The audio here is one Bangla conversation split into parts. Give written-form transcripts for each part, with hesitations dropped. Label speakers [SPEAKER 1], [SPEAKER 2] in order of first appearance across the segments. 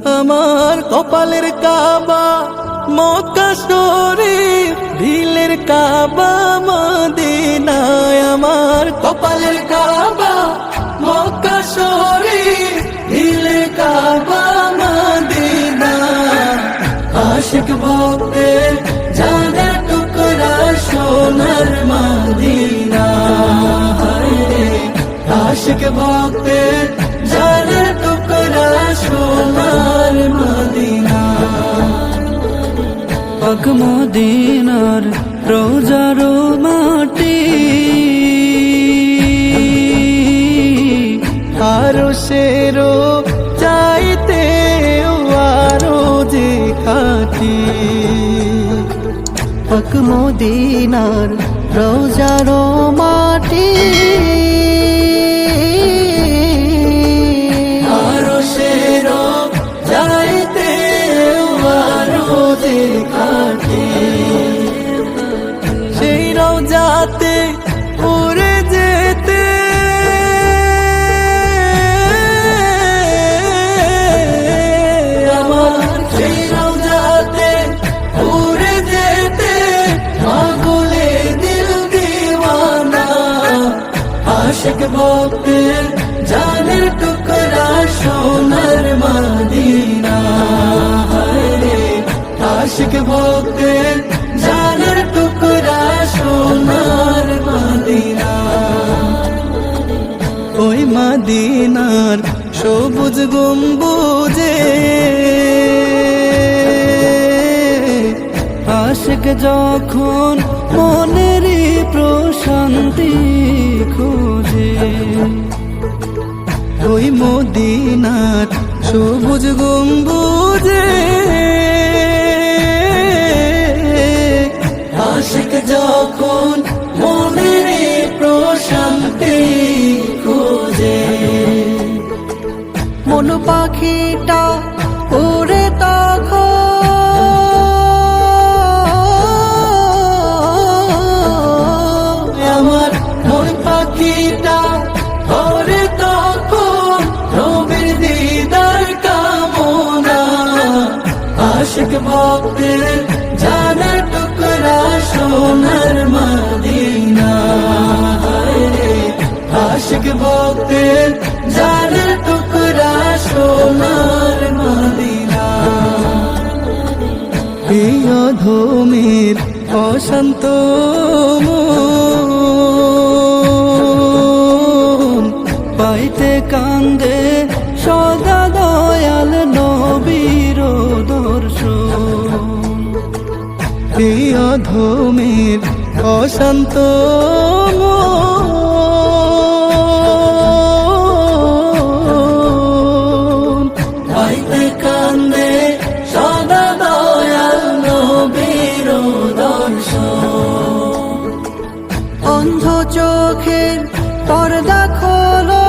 [SPEAKER 1] আমার কপালের কাবা মক্কা শরীফ, দিলের কাবা মদিনায়। আমার কপালের কাবা মক্কা শরীফ, দিলের কাবা মদিনা। আশিক ভক্তের জানের টুকরা সোনার মদিনা। আশিক ভক্তের জানের টুকরা সোনার মদিনা।
[SPEAKER 2] পাক মদিনার রোজার মাটি,
[SPEAKER 1] আরো সেরো চাইতে আরো যে খাটি।
[SPEAKER 2] পাক মদিনার রোজার মাটি,
[SPEAKER 1] আরো সেরো চাইতে আরো যে খাটি। সেই রওজাতে উড়ে যেতে আমার, সেই রওজাতে উড়ে যেতে পাগলে দিল দিওয়ানা। আশিক ভক্তের জানের টুকরা সোনার মদিনা। আশিক ভক্তের জানের টুকরা সোনার মদিনা। ওই মদিনার সবুজ গম্বুজে
[SPEAKER 2] আশিক যখন মনেরই প্রশান্তি খোঁজে,
[SPEAKER 1] ওই মদিনার সবুজ গম্বুজে আশিক যখন মনের প্রশান্তি খোঁজে।
[SPEAKER 2] মন পাখিটা উড়ে তখন
[SPEAKER 1] আমার মন পাখিটা ওরে তখন রবির দিদার কামনা। আশিক ভক্তের জানের টুকরা সোনার মদিনা। আশিক ভক্তের জানের টুকরা সোনার মদিনা। এই অধমের অশান্ত মন
[SPEAKER 2] পাইতে কান্দে সদা দয়াল নবীর দর্শন।
[SPEAKER 1] এই অধমের অশান্ত মন পাইতে কান্দে সদা দয়াল নবীর দর্শন।
[SPEAKER 2] অন্ধ চোখের পর্দা খোলো,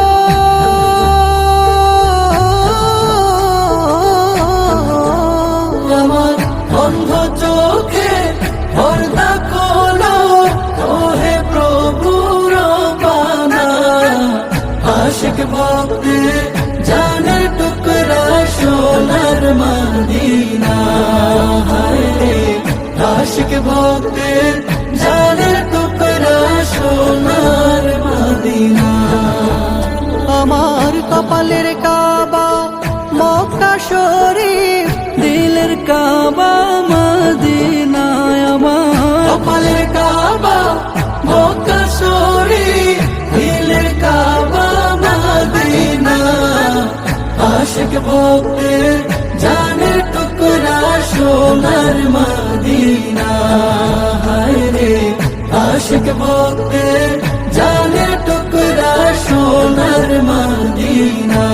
[SPEAKER 1] আমার অন্ধ চোখে পর্দা খোলো, ওহে প্রভুর বানা। আশিক ভক্তের জানের টুকরা সোনার মদিনা। আশিক ভক্তের জানের টুকরা সোনার মদিনা।
[SPEAKER 2] আমার কপালের কাবা মক্কা শরীফ, দিলের কাবা মদিনায়। আমার
[SPEAKER 1] কপালের কাবা মক্কা শরীফ, দিলের কাবা মদিনা। আশিক ভক্তের জানের টুকরা সোনার মদিনা। আশিক ভক্তের জানের টুকরা সোনার মদিনা।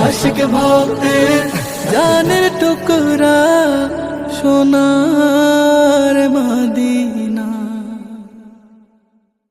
[SPEAKER 1] আশিক ভক্তের জানের টুকরা সোনার মদিনা।